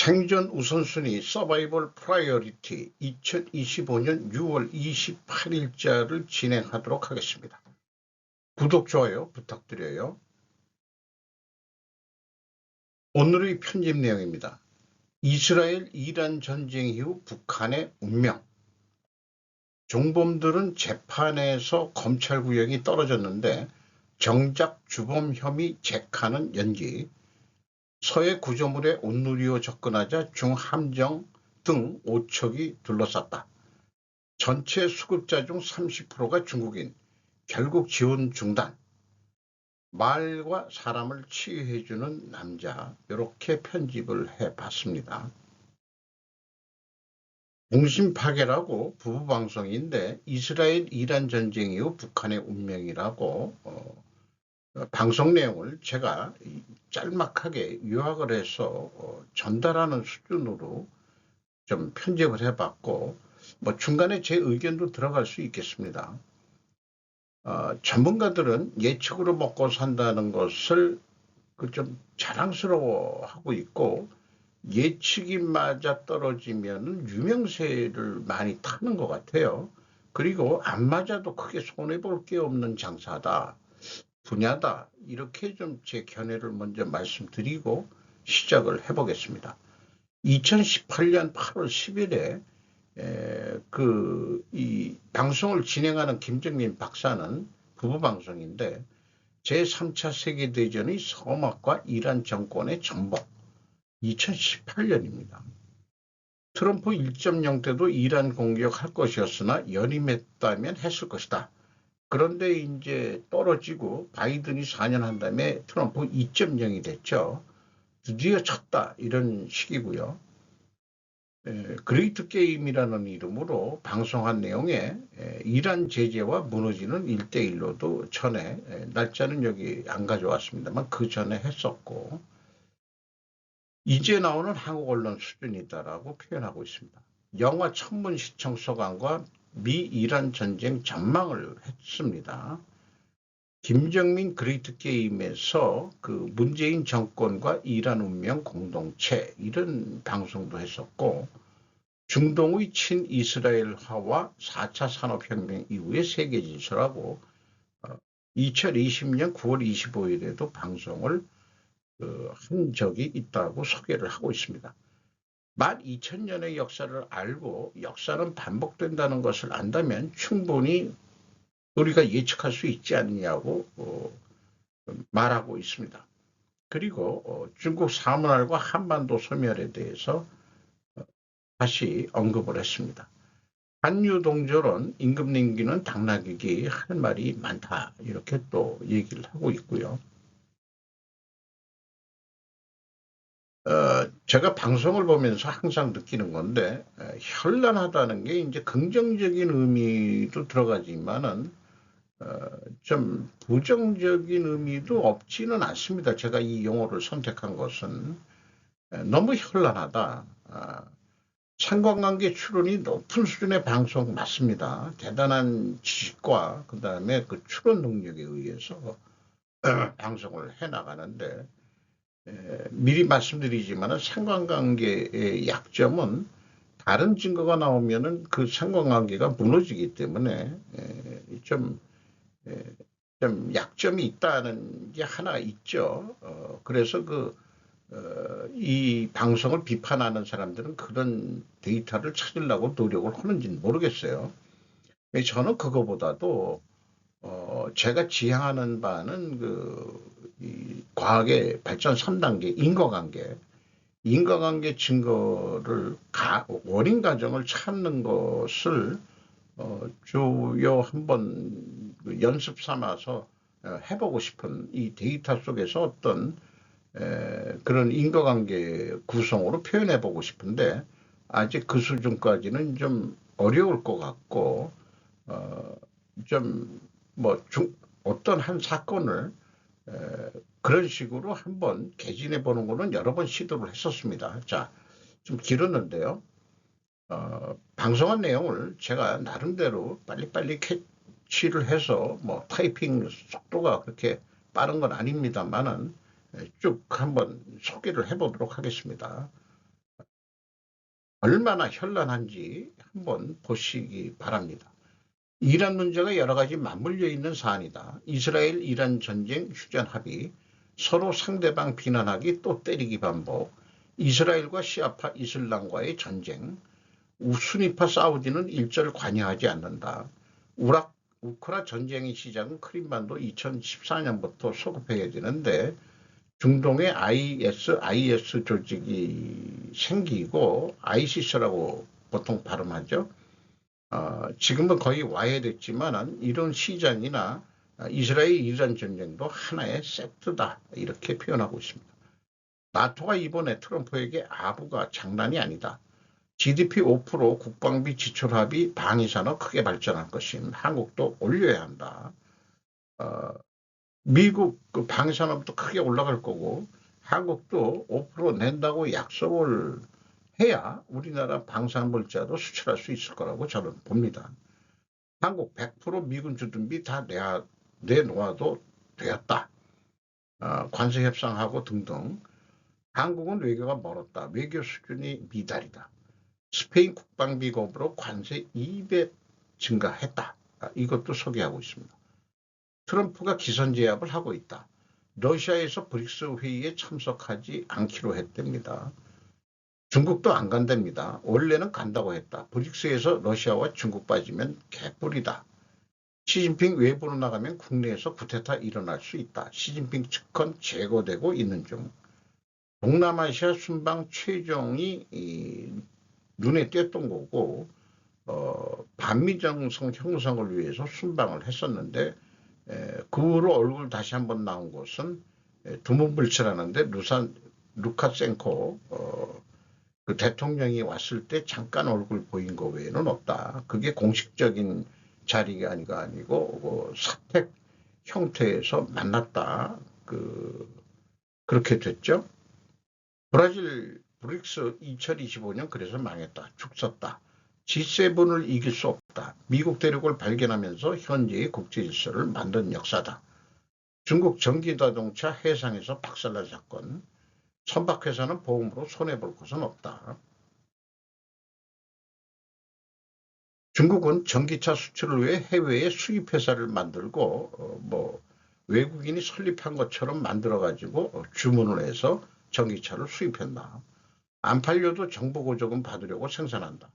생존 우선순위 서바이벌 프라이어리티 2025년 6월 28일자를 진행하도록 하겠습니다. 구독, 좋아요 부탁드려요. 오늘의 편집 내용입니다. 이스라엘 이란 전쟁 이후 북한의 운명. 종범들은 재판에서 검찰 구형이 떨어졌는데 정작 주범 혐의 재판은 연기. 서해 구조물에 온누리호 접근하자 중함정 등 5척이 둘러쌌다. 전체 수급자 중 30%가 중국인. 결국 지원 중단. 말과 사람을 치유해주는 남자. 이렇게 편집을 해봤습니다. 공심 파괴라고 부부 방송인데 이스라엘 이란 전쟁 이후 북한의 운명이라고 방송 내용을 제가 짤막하게 요약을 해서 전달하는 수준으로 좀 편집을 해봤고 뭐 중간에 제 의견도 들어갈 수 있겠습니다. 전문가들은 예측으로 먹고 산다는 것을 좀 자랑스러워하고 있고 예측이 맞아 떨어지면 유명세를 많이 타는 것 같아요. 그리고 안 맞아도 크게 손해볼 게 없는 장사다. 분야다. 이렇게 좀 제 견해를 먼저 말씀드리고 시작을 해보겠습니다. 2018년 8월 10일에 이 방송을 진행하는 김정민 박사는 부부 방송인데 제3차 세계대전의 서막과 이란 정권의 전복 2018년입니다. 트럼프 1.0 때도 이란 공격할 것이었으나 연임했다면 했을 것이다. 그런데 이제 떨어지고 바이든이 4년 한 다음에 트럼프 2.0이 됐죠. 드디어 쳤다 이런 식이고요. 그레이트 게임이라는 이름으로 방송한 내용에 이란 제재와 무너지는 1대1로도 전에 날짜는 여기 안 가져왔습니다만 그 전에 했었고 이제 나오는 한국 언론 수준이다라고 표현하고 있습니다. 영화 천문 시청 소감과 미 이란 전쟁 전망을 했습니다. 김정민 그레이트 게임에서 그 문재인 정권과 이란 운명 공동체 이런 방송도 했었고 중동의 친이스라엘화와 4차 산업혁명 이후의 세계 진실하고 2020년 9월 25일에도 방송을 한 적이 있다고 소개를 하고 있습니다. 12,000년의 역사를 알고 역사는 반복된다는 것을 안다면 충분히 우리가 예측할 수 있지 않느냐고 말하고 있습니다. 그리고 중국 사문활과 한반도 소멸에 대해서 다시 언급을 했습니다. 한유동조론 임금님기는 당나귀기 할 말이 많다 이렇게 또 얘기를 하고 있고요. 제가 방송을 보면서 항상 느끼는 건데 현란하다는 게 이제 긍정적인 의미도 들어가지만은 좀 부정적인 의미도 없지는 않습니다. 제가 이 용어를 선택한 것은 너무 현란하다. 상관관계 추론이 높은 수준의 방송 맞습니다. 대단한 지식과 그 다음에 그 추론 능력에 의해서 방송을 해나가는데 미리 말씀드리지만 상관관계의 약점은 다른 증거가 나오면은 그 상관관계가 무너지기 때문에 좀 약점이 있다는 게 하나 있죠. 그래서 이 방송을 비판하는 사람들은 그런 데이터를 찾으려고 노력을 하는지는 모르겠어요. 저는 그거보다도 제가 지향하는 바는 이 과학의 발전 3단계 인과관계 증거를 원인 과정을 찾는 것을 주요 한번 연습 삼아서 해보고 싶은 이 데이터 속에서 어떤 그런 인과관계 구성으로 표현해보고 싶은데 아직 그 수준까지는 좀 어려울 것 같고 좀 어떤 한 사건을 그런 식으로 한번 개진해 보는 거는 여러 번 시도를 했었습니다. 자, 좀 길었는데요. 방송한 내용을 제가 나름대로 빨리빨리 캐치를 해서 타이핑 속도가 그렇게 빠른 건 아닙니다만은 쭉 한번 소개를 해보도록 하겠습니다. 얼마나 현란한지 한번 보시기 바랍니다. 이란 문제가 여러 가지 맞물려 있는 사안이다. 이스라엘 이란 전쟁 휴전 합의, 서로 상대방 비난하기 또 때리기 반복, 이스라엘과 시아파 이슬람과의 전쟁, 순위파 사우디는 일절 관여하지 않는다. 우크라 전쟁의 시작은 크림반도 2014년부터 소급해야 되는데 중동에 IS 조직이 생기고 ISIS라고 보통 발음하죠. 지금은 거의 와해됐지만 이런 시장이나 이스라엘 이란 전쟁도 하나의 세트다 이렇게 표현하고 있습니다. 나토가 이번에 트럼프에게 아부가 장난이 아니다. GDP 5% 국방비 지출 합의 방위산업 크게 발전할 것임. 한국도 올려야 한다. 미국 그 방위산업도 크게 올라갈 거고 한국도 5% 낸다고 약속을 해야 우리나라 방산물자도 수출할 수 있을 거라고 저는 봅니다. 한국 100% 미군 주둔비 다 내놓아도 되었다. 관세 협상하고 등등. 한국은 외교가 멀었다. 외교 수준이 미달이다. 스페인 국방비 거부로 관세 2배 증가했다. 이것도 소개하고 있습니다. 트럼프가 기선제압을 하고 있다. 러시아에서 브릭스 회의에 참석하지 않기로 했답니다. 중국도 안 간답니다. 원래는 간다고 했다. 브릭스에서 러시아와 중국 빠지면 개뿔이다. 시진핑 외부로 나가면 국내에서 쿠데타 일어날 수 있다. 시진핑 측근 제거되고 있는 중. 동남아시아 순방 최종이 눈에 띄었던 거고 반미정성 형성을 위해서 순방을 했었는데 그 후로 얼굴 다시 한번 나온 것은 두문불출하는데 루카센코 그 대통령이 왔을 때 잠깐 얼굴 보인 거 외에는 없다. 그게 공식적인 자리가 아니고 사택 형태에서 만났다. 그렇게 됐죠. 브라질 브릭스 2025년 그래서 망했다. 죽었다. G7을 이길 수 없다. 미국 대륙을 발견하면서 현재의 국제 질서를 만든 역사다. 중국 전기자동차 해상에서 박살난 사건. 선박회사는 보험으로 손해볼 것은 없다. 중국은 전기차 수출을 위해 해외에 수입회사를 만들고 외국인이 설립한 것처럼 만들어가지고 주문을 해서 전기차를 수입한다. 안 팔려도 정부 보조금 받으려고 생산한다.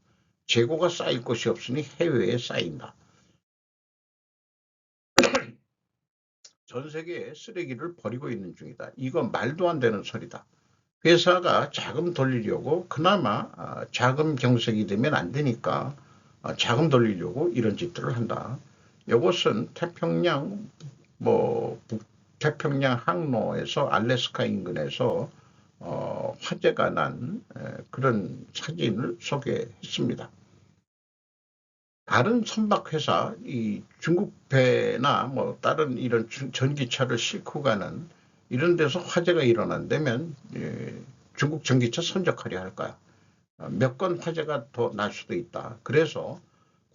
재고가 쌓일 곳이 없으니 해외에 쌓인다. 전 세계에 쓰레기를 버리고 있는 중이다. 이건 말도 안 되는 소리다. 회사가 자금 돌리려고 그나마 자금 경색이 되면 안 되니까 자금 돌리려고 이런 짓들을 한다. 이것은 태평양 북태평양 항로에서 알래스카 인근에서 화재가 난 그런 사진을 소개했습니다. 다른 선박회사, 이 중국 배나 다른 이런 전기차를 싣고 가는 이런 데서 화재가 일어난다면 중국 전기차 선적하려 할까요? 몇 건 화재가 더 날 수도 있다. 그래서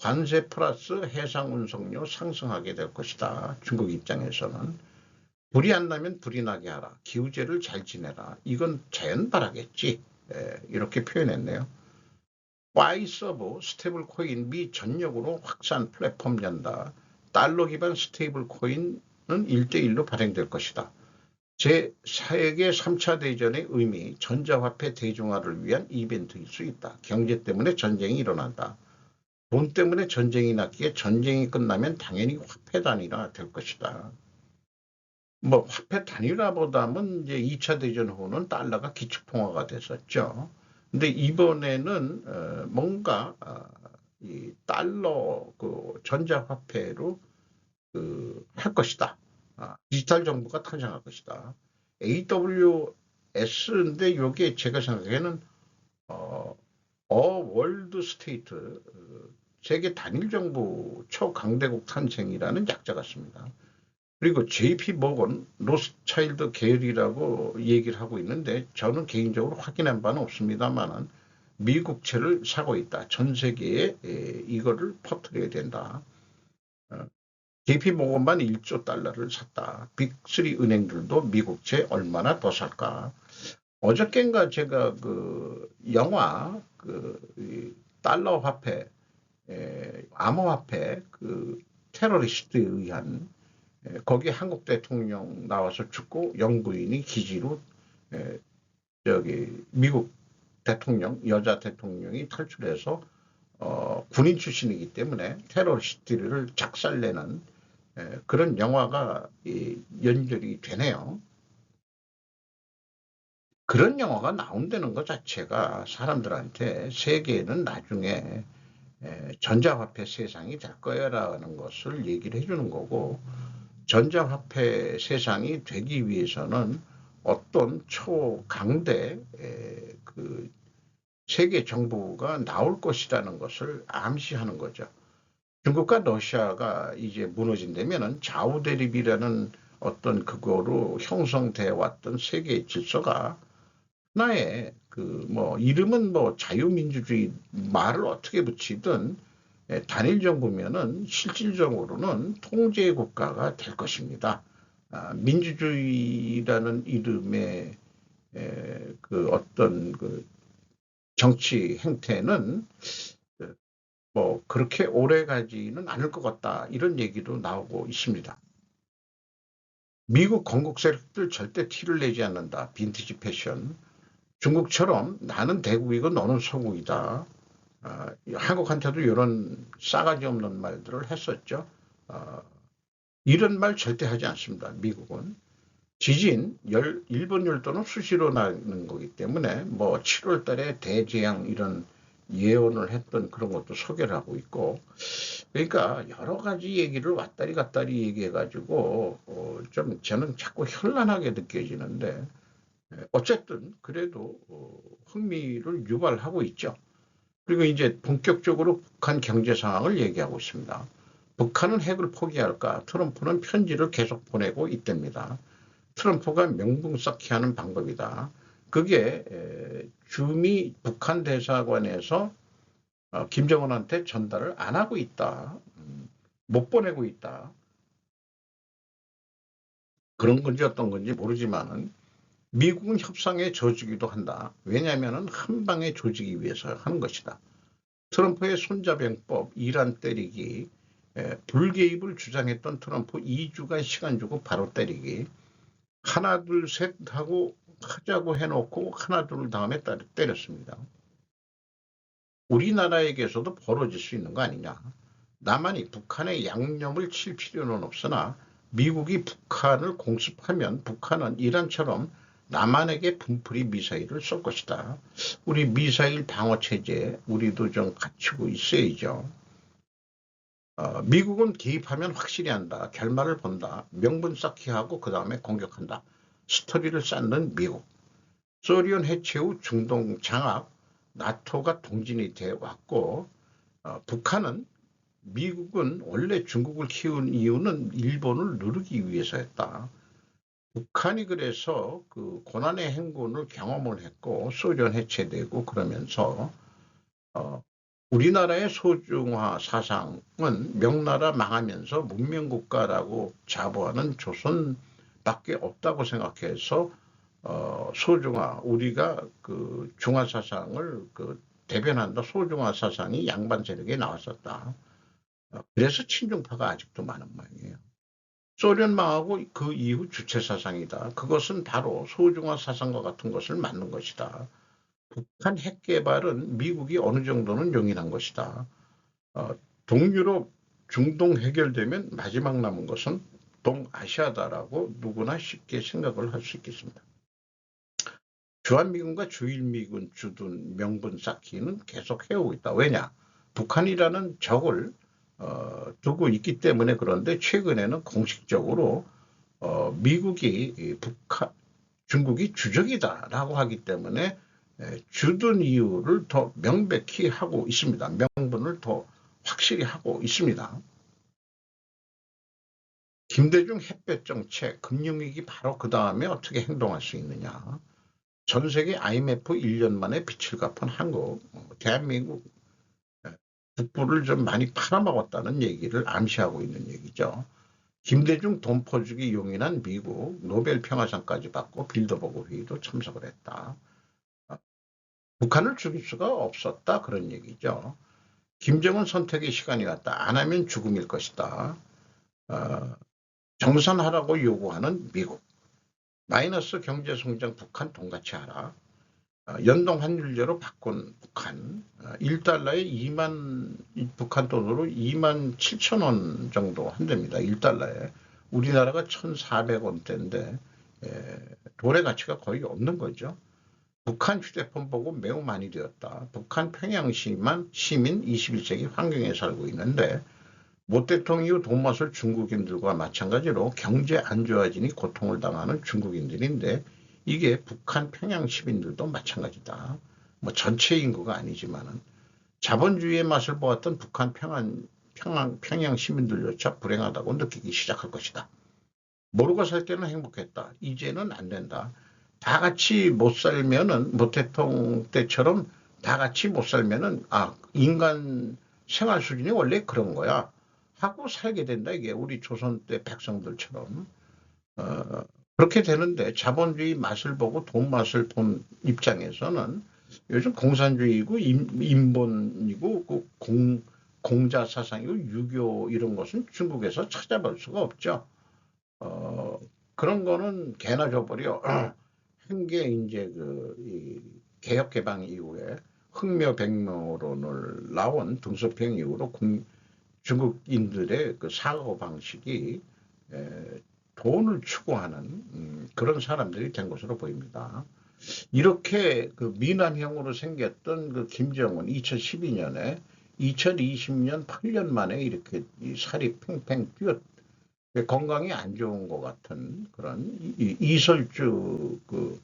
관세 플러스 해상 운송료 상승하게 될 것이다. 중국 입장에서는. 불이 안 나면 불이 나게 하라. 기후제를 잘 지내라. 이건 자연바라겠지. 이렇게 표현했네요. Y서브 스테이블 코인 미 전역으로 확산 플랫폼 연다. 달러 기반 스테이블 코인은 1대1로 발행될 것이다. 제4세계 3차 대전의 의미, 전자화폐 대중화를 위한 이벤트일 수 있다. 경제 때문에 전쟁이 일어난다. 돈 때문에 전쟁이 났기에 전쟁이 끝나면 당연히 화폐 단위화 될 것이다. 화폐 단위화보다는 이제 2차 대전 후는 달러가 기축통화가 됐었죠. 근데 이번에는 뭔가 이 달러 그 전자화폐로 할 것이다. 디지털 정부가 탄생할 것이다. AWS인데 이게 제가 생각에는 월드 스테이트 세계 단일 정부 초강대국 탄생이라는 약자 같습니다. 그리고 JP 모건 로스차일드 계열이라고 얘기를 하고 있는데 저는 개인적으로 확인한 바는 없습니다만 미국채를 사고 있다. 전 세계에 이거를 퍼뜨려야 된다. JP 모건만 1조 달러를 샀다. 빅3 은행들도 미국채 얼마나 더 살까? 어저께인가 제가 그 영화 이 달러 화폐, 암호화폐 그 테러리스트에 의한 거기 한국 대통령 나와서 죽고 영부인이 기지로 저기 미국 대통령 여자 대통령이 탈출해서 군인 출신이기 때문에 테러리스트를 작살내는 그런 영화가 연결이 되네요. 그런 영화가 나온다는 것 자체가 사람들한테 세계는 나중에 전자화폐 세상이 될 거야라는 것을 얘기를 해주는 거고, 전자화폐 세상이 되기 위해서는 어떤 초강대 그 세계 정부가 나올 것이라는 것을 암시하는 거죠. 중국과 러시아가 이제 무너진다면은 좌우대립이라는 어떤 그거로 형성되어 왔던 세계 질서가 하나의 그 뭐 이름은 뭐 자유민주주의 말을 어떻게 붙이든 단일 정부면은 실질적으로는 통제 국가가 될 것입니다. 민주주의라는 이름의 그 어떤 그 정치 행태는 뭐 그렇게 오래 가지는 않을 것 같다, 이런 얘기도 나오고 있습니다. 미국 건국 세력들 절대 티를 내지 않는다. 빈티지 패션. 중국처럼 나는 대국이고 너는 서국이다. 한국한테도 이런 싸가지 없는 말들을 했었죠. 이런 말 절대 하지 않습니다. 미국은. 지진, 일본 열도는 수시로 나는 거기 때문에 뭐 7월 달에 대재앙 이런 예언을 했던 그런 것도 소개를 하고 있고, 그러니까 여러 가지 얘기를 왔다리 갔다리 얘기해가지고 좀 저는 자꾸 현란하게 느껴지는데, 어쨌든 그래도 흥미를 유발하고 있죠. 그리고 이제 본격적으로 북한 경제 상황을 얘기하고 있습니다. 북한은 핵을 포기할까? 트럼프는 편지를 계속 보내고 있답니다. 트럼프가 명분 쌓기 하는 방법이다. 그게 주미 북한 대사관에서 김정은한테 전달을 안 하고 있다. 못 보내고 있다. 그런 건지 어떤 건지 모르지만은 미국은 협상에 져주기도 한다. 왜냐하면 한 방에 조지기 위해서 하는 것이다. 트럼프의 손자병법, 이란 때리기, 불개입을 주장했던 트럼프 2주간 시간 주고 바로 때리기, 하나 둘 셋 하고 하자고 해놓고 하나 둘 다음에 때렸습니다. 우리나라에게서도 벌어질 수 있는 거 아니냐. 나만이 북한에 양념을 칠 필요는 없으나 미국이 북한을 공습하면 북한은 이란처럼 남한에게 분풀이 미사일을 쏠 것이다. 우리 미사일 방어 체제 우리도 좀 갖추고 있어야죠. 미국은 개입하면 확실히 한다. 결말을 본다. 명분 쌓기 하고 그 다음에 공격한다. 스토리를 쌓는 미국. 소련 해체 후 중동 장악, 나토가 동진이 되어 왔고, 북한은 미국은 원래 중국을 키운 이유는 일본을 누르기 위해서였다. 북한이 그래서 그 고난의 행군을 경험을 했고 소련 해체되고 그러면서 우리나라의 소중화 사상은 명나라 망하면서 문명국가라고 자부하는 조선밖에 없다고 생각해서 소중화, 우리가 그 중화 사상을 그 대변한다, 소중화 사상이 양반 세력에 나왔었다. 그래서 친중파가 아직도 많은 모양이에요. 소련 망하고 그 이후 주체 사상이다. 그것은 바로 소중화 사상과 같은 것을 맞는 것이다. 북한 핵 개발은 미국이 어느 정도는 용인한 것이다. 동유럽, 중동 해결되면 마지막 남은 것은 동아시아다라고 누구나 쉽게 생각을 할 수 있겠습니다. 주한미군과 주일미군 주둔 명분 쌓기는 계속 해오고 있다. 왜냐? 북한이라는 적을 두고 있기 때문에. 그런데 최근에는 공식적으로 미국이 중국이 주적이다라고 하기 때문에 주둔 이유를 더 명백히 하고 있습니다. 명분을 더 확실히 하고 있습니다. 김대중 햇볕 정책, 금융위기 바로 그 다음에 어떻게 행동할 수 있느냐. 전 세계 IMF 1년 만에 빛을 갚은 한국, 대한민국 북부를 좀 많이 팔아먹었다는 얘기를 암시하고 있는 얘기죠. 김대중 돈 퍼주기 용인한 미국 노벨 평화상까지 받고 빌더버그 회의도 참석을 했다. 북한을 죽일 수가 없었다 그런 얘기죠. 김정은 선택의 시간이 왔다. 안 하면 죽음일 것이다. 정산하라고 요구하는 미국. 마이너스 경제성장 북한 돈같이 하라. 연동 환율제로 바꾼 북한. 1달러에 북한 돈으로 2만 7천 원 정도 한답니다. 1달러에. 우리나라가 1,400원대인데 돈의 가치가 거의 없는 거죠. 북한 휴대폰 보고 매우 많이 되었다. 북한 평양시만 시민 21세기 환경에 살고 있는데 모 대통령 이후 돈맛을 중국인들과 마찬가지로 경제 안 좋아지니 고통을 당하는 중국인들인데 이게 북한 평양 시민들도 마찬가지다. 뭐 전체 인구가 아니지만은 자본주의의 맛을 보았던 북한 평양 시민들조차 불행하다고 느끼기 시작할 것이다. 모르고 살 때는 행복했다. 이제는 안 된다. 다 같이 못 살면은 모태통 때처럼 다 같이 못 살면은 인간 생활 수준이 원래 그런 거야 하고 살게 된다. 이게 우리 조선 때 백성들처럼 그렇게 되는데 자본주의 맛을 보고 돈 맛을 본 입장에서는 요즘 공산주의고 인본이고 공자 사상이고 유교 이런 것은 중국에서 찾아볼 수가 없죠. 그런 거는 개나 줘버려. 한게 이제 개혁 개방 이후에 흑묘 백묘론을 나온 등소평 이후로 중국인들의 그 사고 방식이 돈을 추구하는 그런 사람들이 된 것으로 보입니다. 이렇게 그 미남형으로 생겼던 그 김정은 2012년에 2020년 8년 만에 이렇게 살이 팽팽 뛰었. 건강이 안 좋은 것 같은 그런 이설주 그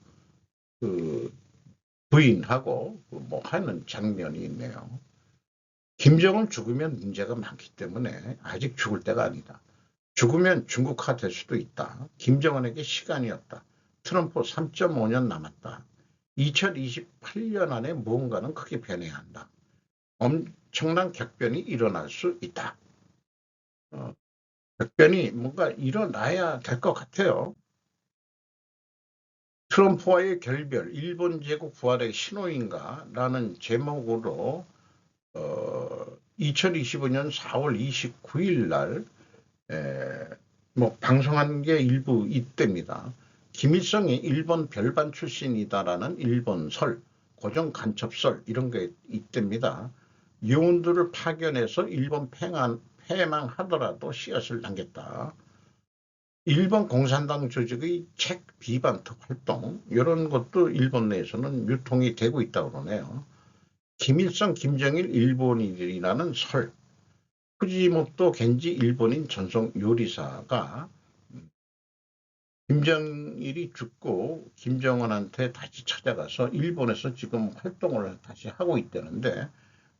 부인하고 뭐 하는 장면이 있네요. 김정은 죽으면 문제가 많기 때문에 아직 죽을 때가 아니다. 죽으면 중국화 될 수도 있다. 김정은에게 시간이 없다. 트럼프 3.5년 남았다. 2028년 안에 무언가는 크게 변해야 한다. 엄청난 격변이 일어날 수 있다. 격변이 뭔가 일어나야 될 것 같아요. 트럼프와의 결별, 일본 제국 부활의 신호인가? 라는 제목으로 2025년 4월 29일 날 뭐 방송한 게 일부 있답니다. 김일성이 일본 별반 출신이다라는 일본설, 고정 간첩설 이런 게 있답니다. 요원들을 파견해서 일본 패망하더라도 씨앗을 남겼다. 일본 공산당 조직의 책 비반 특 활동 이런 것도 일본 내에서는 유통이 되고 있다고 그러네요. 김일성, 김정일 일본인이라는 설. 후지모토 겐지 일본인 전속 요리사가 김정일이 죽고 김정은한테 다시 찾아가서 일본에서 지금 활동을 다시 하고 있다는데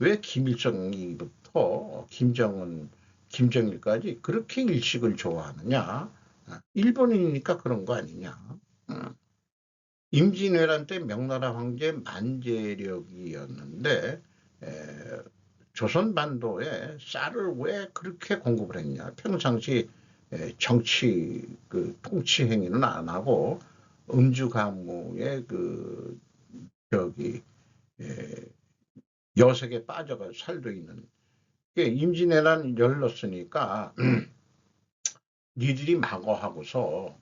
왜 김일성이부터 김정은, 김정일까지 그렇게 일식을 좋아하느냐? 일본인이니까 그런 거 아니냐? 임진왜란 때 명나라 황제 만재력이었는데 조선반도에 쌀을 왜 그렇게 공급을 했냐? 평상시 정치 통치 행위는 안 하고 음주 가무에 여색에 빠져가 살도 있는 임진왜란 열렸으니까 니들이 마거하고서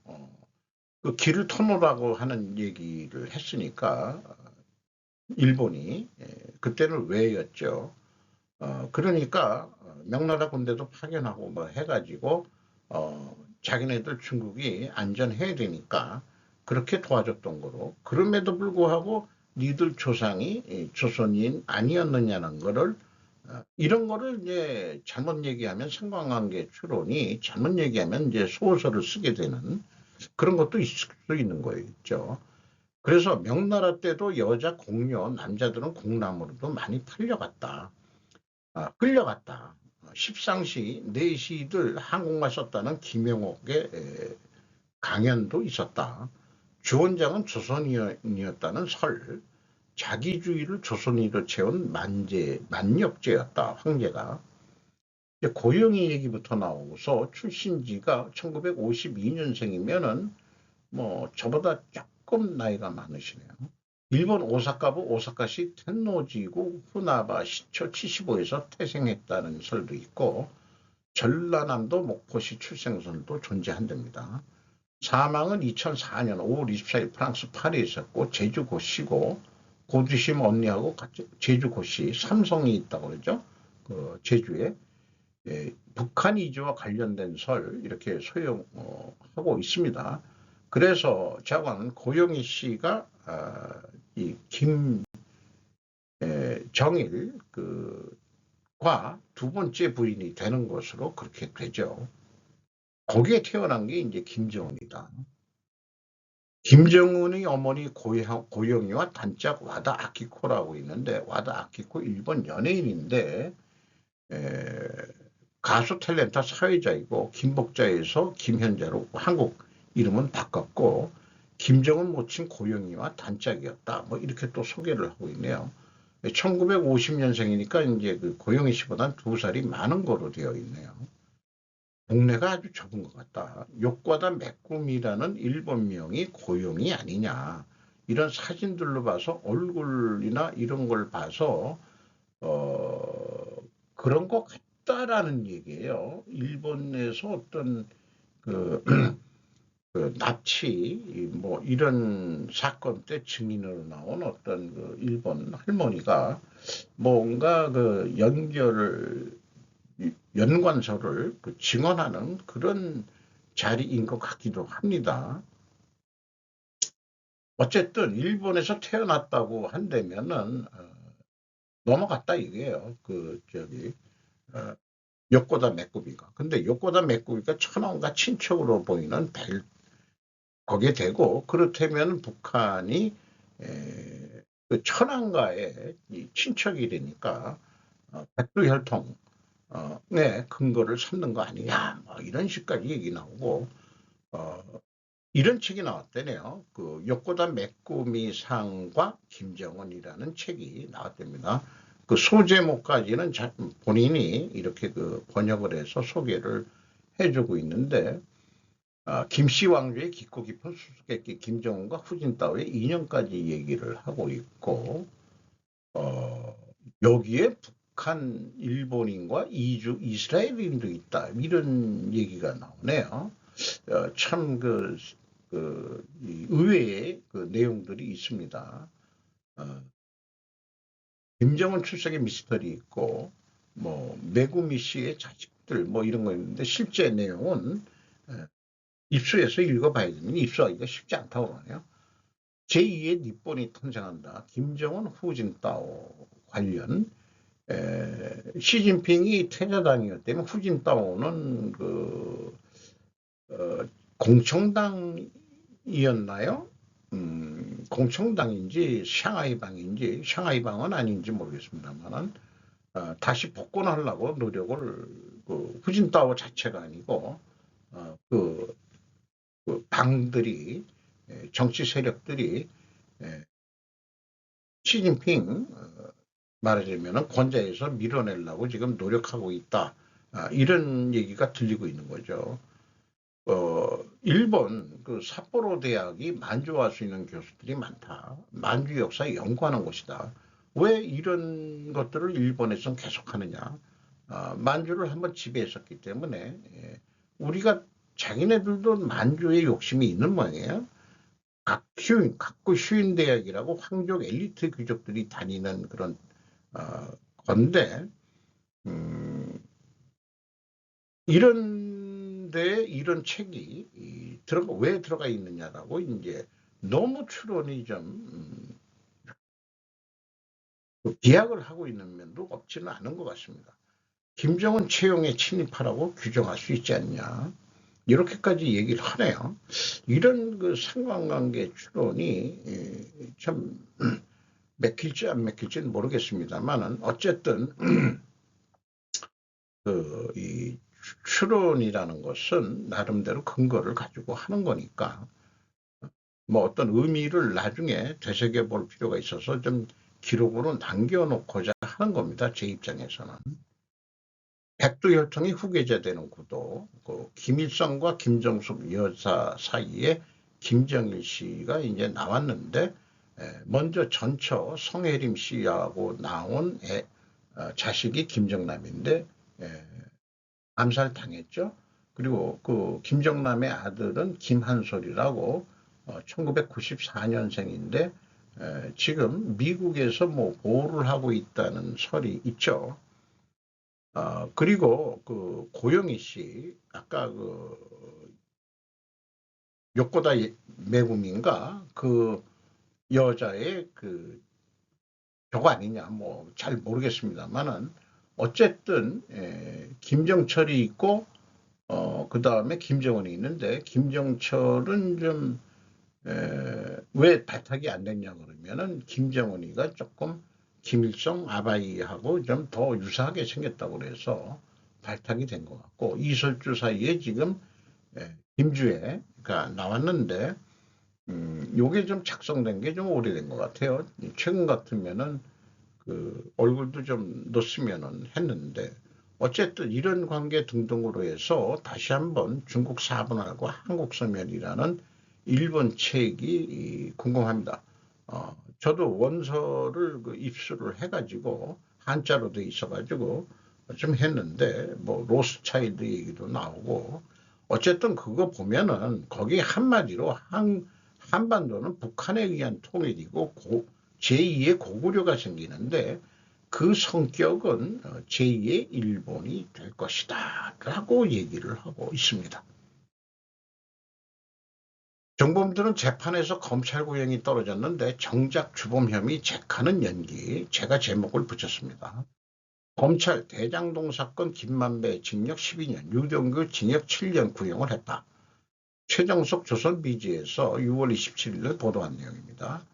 그 길을 터놓으라고 하는 얘기를 했으니까 일본이 그때는 왜였죠. 그러니까 명나라 군대도 파견하고 뭐 해가지고 자기네들 중국이 안전해야 되니까 그렇게 도와줬던 거로 그럼에도 불구하고 니들 조상이 조선인 아니었느냐는 거를 이런 거를 이제 잘못 얘기하면 상관관계 추론이 잘못 얘기하면 이제 소설을 쓰게 되는 그런 것도 있을 수 있는 거였죠. 그래서 명나라 때도 여자 공녀, 남자들은 공람으로도 많이 팔려갔다. 끌려갔다. 십상시 내시들 한국말 썼다는 김영옥의 강연도 있었다. 주원장은 조선인이었다는 설, 자기주의를 조선인으로 채운 만역제였다. 황제가. 고영희 얘기부터 나오고서 출신지가 1952년생이면은 뭐 저보다 조금 나이가 많으시네요. 일본 오사카부 오사카시 텐노지구 후나바 시초 75에서 태생했다는 설도 있고 전라남도 목포시 출생설도 존재한답니다. 사망은 2004년 5월 24일 프랑스 파리에 있었고 제주 고시고 고두심 언니하고 같이 제주 고시 삼성이 있다고 그러죠. 제주에 북한 이주와 관련된 설 이렇게 소용하고 있습니다. 그래서 저는 고영희 씨가 이 김정일 과 두 번째 부인이 되는 것으로 그렇게 되죠. 거기에 태어난 게 이제 김정은이다. 김정은의 어머니 고영희와 단짝 와다 아키코라고 있는데 와다 아키코 일본 연예인인데 가수 탤런트 사회자이고 김복자에서 김현자로 한국 이름은 바꿨고 김정은 모친 고영희와 단짝이었다. 뭐 이렇게 또 소개를 하고 있네요. 1950년생이니까 이제 그 고영희 씨보다는 2살이 많은 거로 되어 있네요. 동네가 아주 좁은 것 같다. 욕과다 메꾸미라는 일본명이 고용이 아니냐. 이런 사진들로 봐서 얼굴이나 이런 걸 봐서 그런 것 같다라는 얘기예요. 일본에서 어떤 그 납치 뭐 이런 사건 때 증인으로 나온 어떤 그 일본 할머니가 뭔가 그 연관서를 증언하는 그런 자리인 것 같기도 합니다. 어쨌든 일본에서 태어났다고 한다면은 넘어갔다 이게요. 요코다 메꾸비가. 근데 요코다 메꾸비가 천황과 친척으로 보이는 거기에 되고 그렇다면 북한이 그 천황과의 친척이 되니까 백두혈통 네, 근거를 삼는 거 아니냐, 뭐 이런 식까지 얘기 나오고, 이런 책이 나왔대네요. 그 요코다 메꾸미상과 김정은이라는 책이 나왔답니다. 그 소제목까지는 본인이 이렇게 그 번역을 해서 소개를 해주고 있는데, 김씨 왕조의 깊고 깊은 수수께끼 김정은과 후진타오의 인연까지 얘기를 하고 있고, 여기에 북한 일본인과 이스라엘인도 있다 이런 얘기가 나오네요. 참 의외의 그 내용들이 있습니다. 김정은 출생의 미스터리 있고 뭐 메구미 씨의 자식들 뭐 이런 거 있는데 실제 내용은 입수해서 읽어봐야 되면 입수하기가 쉽지 않다고 하네요. 제2의 니폰이 탄생한다. 김정은 후진타오 관련 시진핑이 태자당이었다면 후진타오는 공청당이었나요? 공청당인지 샹하이방인지 샹하이방은 아닌지 모르겠습니다만 다시 복권하려고 노력을 후진타오 자체가 아니고 당들이 정치 세력들이 시진핑 말하자면 권좌에서 밀어내려고 지금 노력하고 있다. 이런 얘기가 들리고 있는 거죠. 일본 삿포로 대학이 만주할 수 있는 교수들이 많다. 만주 역사에 연구하는 곳이다. 왜 이런 것들을 일본에서 계속하느냐. 만주를 한번 지배했었기 때문에 우리가 자기네들도 만주에 욕심이 있는 모양이에요. 각구 휴인 대학이라고 황족 엘리트 귀족들이 다니는 그런 건데 이런데 이런 책이 왜 들어가 있느냐라고 이제 너무 추론이 좀 비약을 하고 있는 면도 없지는 않은 것 같습니다. 김정은 채용에 침입하라고 규정할 수 있지 않냐. 이렇게까지 얘기를 하네요. 이런 그 상관관계 추론이 참 맥힐지 안 맥힐지는 모르겠습니다만은 어쨌든 이 추론이라는 것은 나름대로 근거를 가지고 하는 거니까 뭐 어떤 의미를 나중에 되새겨 볼 필요가 있어서 좀 기록으로 남겨놓고자 하는 겁니다. 제 입장에서는. 백두혈통이 후계자되는 구도, 김일성과 김정숙 여사 사이에 김정일 씨가 이제 나왔는데, 먼저 전처 성혜림 씨하고 나온 자식이 김정남인데 암살당했죠. 그리고 그 김정남의 아들은 김한솔이라고 1994년생인데 지금 미국에서 뭐 보호를 하고 있다는 설이 있죠. 그리고 그 고영희 씨, 아까 그 요코다 메구민가 그 여자의 그 저거 아니냐, 뭐 잘 모르겠습니다만은 어쨌든 김정철이 있고 그 다음에 김정은이 있는데 김정철은 좀 왜 발탁이 안 됐냐 그러면은 김정은이가 조금 김일성 아바이하고 좀 더 유사하게 생겼다고 그래서 발탁이 된 것 같고 이설주 사이에 지금 김주애가 나왔는데 요게 좀 작성된 게 좀 오래된 것 같아요. 최근 같으면은 그 얼굴도 좀 넣었으면은 했는데 어쨌든 이런 관계 등등으로 해서 다시 한번 중국 사분할과 한국 서면이라는 일본 책이 궁금합니다. 저도 원서를 그 입수를 해가지고 한자로 돼 있어가지고 좀 했는데 뭐 로스차일드 얘기도 나오고 어쨌든 그거 보면은 거기 한마디로 한반도는 북한에 의한 통일이고 제2의 고구려가 생기는데 그 성격은 제2의 일본이 될 것이다 라고 얘기를 하고 있습니다. 정범들은 재판에서 검찰 구형이 떨어졌는데 정작 주범 혐의 재카는 연기, 제가 제목을 붙였습니다. 검찰 대장동 사건 김만배 징역 12년, 유동규 징역 7년 구형을 했다. 최정석 조선비지에서 6월 27일 보도한 내용입니다.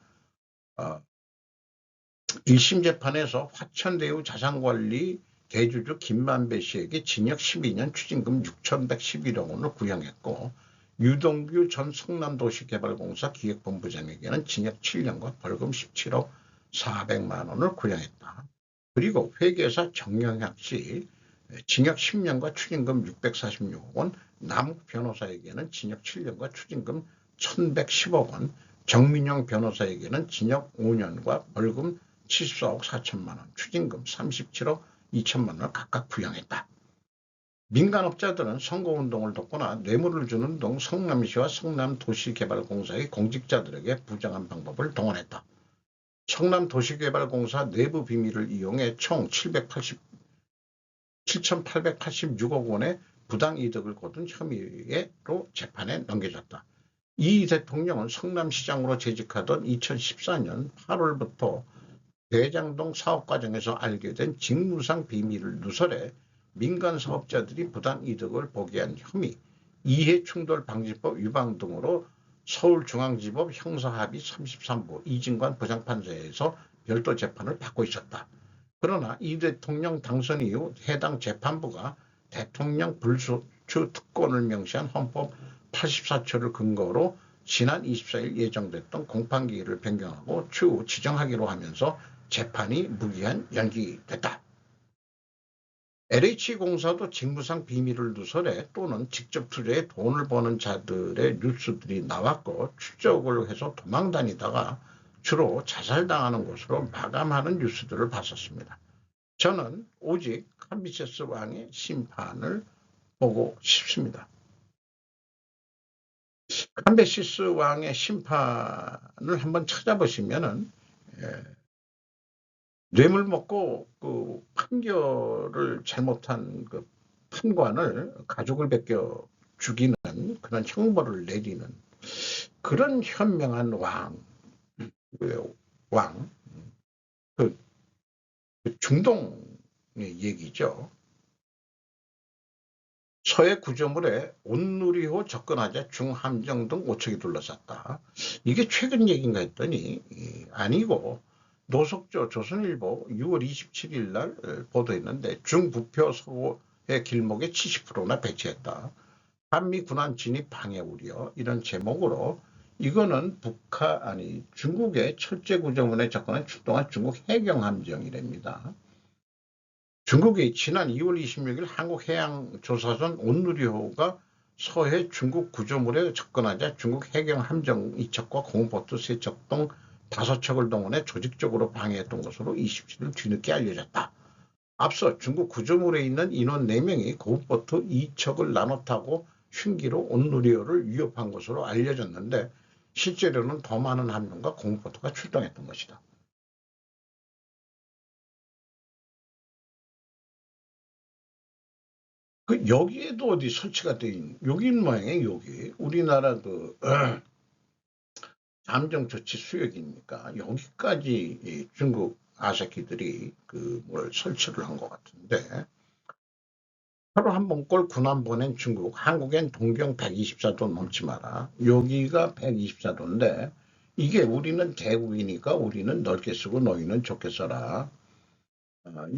1심 재판에서 화천대유 자산관리 대주주 김만배 씨에게 징역 12년 추징금 6,111억 원을 구형했고 유동규 전 성남도시개발공사 기획본부장에게는 징역 7년과 벌금 17억 400만 원을 구형했다. 그리고 회계사 정영학 씨 징역 10년과 추징금 646억 원, 남욱 변호사에게는 징역 7년과 추징금 1,110억 원, 정민영 변호사에게는 징역 5년과 벌금 74억 4천만 원, 추징금 37억 2천만 원을 각각 부여했다. 민간업자들은 선거운동을 돕거나 뇌물을 주는 등 성남시와 성남도시개발공사의 공직자들에게 부정한 방법을 동원했다. 성남도시개발공사 내부 비밀을 이용해 총 7,886억 원의 부당이득을 거둔 혐의로 재판에 넘겨졌다. 이 대통령은 성남시장으로 재직하던 2014년 8월부터 대장동 사업 과정에서 알게 된 직무상 비밀을 누설해 민간 사업자들이 부당이득을 보게 한 혐의, 이해충돌방지법 위반 등으로 서울중앙지법 형사합의 33부 이진관 부장판사에서 별도 재판을 받고 있었다. 그러나 이 대통령 당선 이후 해당 재판부가 대통령 불소추 특권을 명시한 헌법 84조를 근거로 지난 24일 예정됐던 공판기일을 변경하고 추후 지정하기로 하면서 재판이 무기한 연기됐다. LH공사도 직무상 비밀을 누설해 또는 직접 투자에 돈을 버는 자들의 뉴스들이 나왔고 추적을 해서 도망다니다가 주로 자살당하는 것으로 마감하는 뉴스들을 봤었습니다. 저는 오직 캄비세스 왕의 심판을 보고 싶습니다. 캄비세스 왕의 심판을 한번 찾아보시면은 뇌물 먹고 그 판결을 잘못한 그 판관을 가족을 베껴 죽이는 그런 형벌을 내리는 그런 현명한 왕, 그 중동의 얘기죠. 서해 구조물에 온누리호 접근하자 중함정 등 5척이 둘러쌌다. 이게 최근 얘기인가 했더니 아니고 노석조 조선일보 6월 27일 날 보도했는데 중부표 서해 길목에 70%나 배치했다. 한미 군함 진입 방해 우려 이런 제목으로 이거는 중국의 철제 구조물에 접근한 출동한 중국 해경 함정이랍니다. 중국이 지난 2월 26일 한국해양조사선 온누리호가 서해 중국 구조물에 접근하자 중국 해경 함정 2척과 공보트 3척 등 5척을 동원해 조직적으로 방해했던 것으로 27일 뒤늦게 알려졌다. 앞서 중국 구조물에 있는 인원 4명이 고보트 2척을 나눠 타고 흉기로 온누리호를 위협한 것으로 알려졌는데 실제로는 더 많은 함정과 공보트가 출동했던 것이다. 여기에도 어디 설치가 돼 있는, 여긴 모양이에요, 여기. 우리나라 잠정 조치 수역이니까 여기까지 중국 아사키들이 뭘 설치를 한 것 같은데, 하루 한 번꼴 군함 보낸 중국, 한국엔 동경 124도 넘지 마라. 여기가 124도인데, 이게 우리는 대국이니까 우리는 넓게 쓰고 너희는 좁게 써라.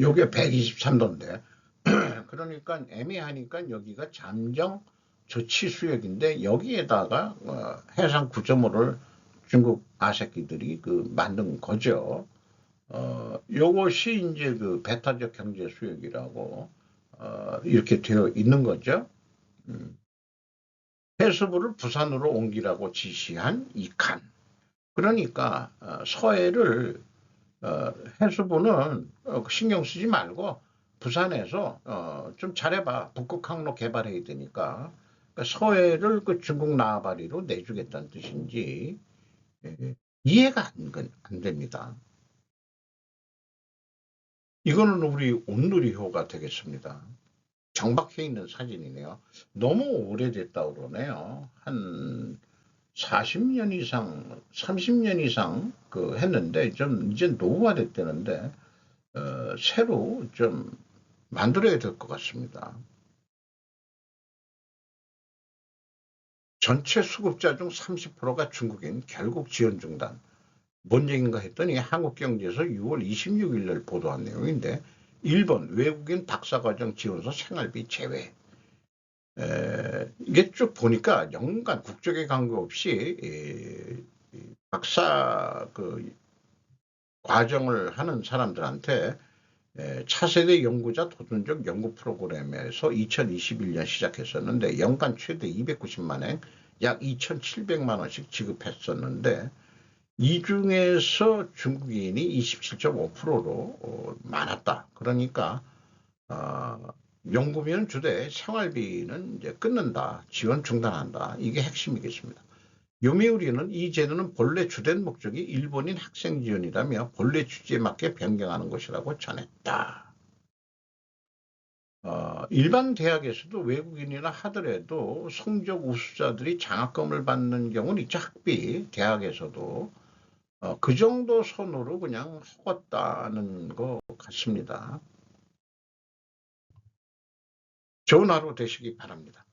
요게 123도인데, 그러니까 애매하니까 여기가 잠정 조치 수역인데 여기에다가 해상 구조물을 중국 아새끼들이 만든 거죠. 요것이 이제 배타적 경제 수역이라고 이렇게 되어 있는 거죠. 해수부를 부산으로 옮기라고 지시한 이 칸. 그러니까 서해를 해수부는 신경 쓰지 말고 부산에서 좀 잘해봐. 북극 항로 개발해야 되니까. 그러니까 서해를 중국 나아바리로 내주겠다는 뜻인지 이해가 안 됩니다. 이거는 우리 온누리호가 되겠습니다. 정박해 있는 사진이네요. 너무 오래됐다고 그러네요. 한 40년 이상, 30년 이상 했는데 좀 이제 노후가 됐다는데 새로 좀 만들어야 될 것 같습니다. 전체 수급자 중 30%가 중국인, 결국 지원 중단. 뭔 얘기인가 했더니 한국경제에서 6월 26일 날 보도한 내용인데 일본 외국인 박사과정 지원서 생활비 제외. 이게 쭉 보니까 연간 국적에 관계없이 박사 과정을 하는 사람들한테 차세대 연구자 도전적 연구 프로그램에서 2021년 시작했었는데 연간 최대 290만 엔, 약 2,700만 원씩 지급했었는데 이 중에서 중국인이 27.5%로 많았다. 그러니까 연구비는 주되 생활비는 이제 끊는다, 지원 중단한다. 이게 핵심이겠습니다. 요미우리는 이 제도는 본래 주된 목적이 일본인 학생 지원이라며 본래 취지에 맞게 변경하는 것이라고 전했다. 일반 대학에서도 외국인이라 하더라도 성적 우수자들이 장학금을 받는 경우는 있죠. 학비, 대학에서도. 그 정도 선으로 그냥 속았다는 것 같습니다. 좋은 하루 되시기 바랍니다.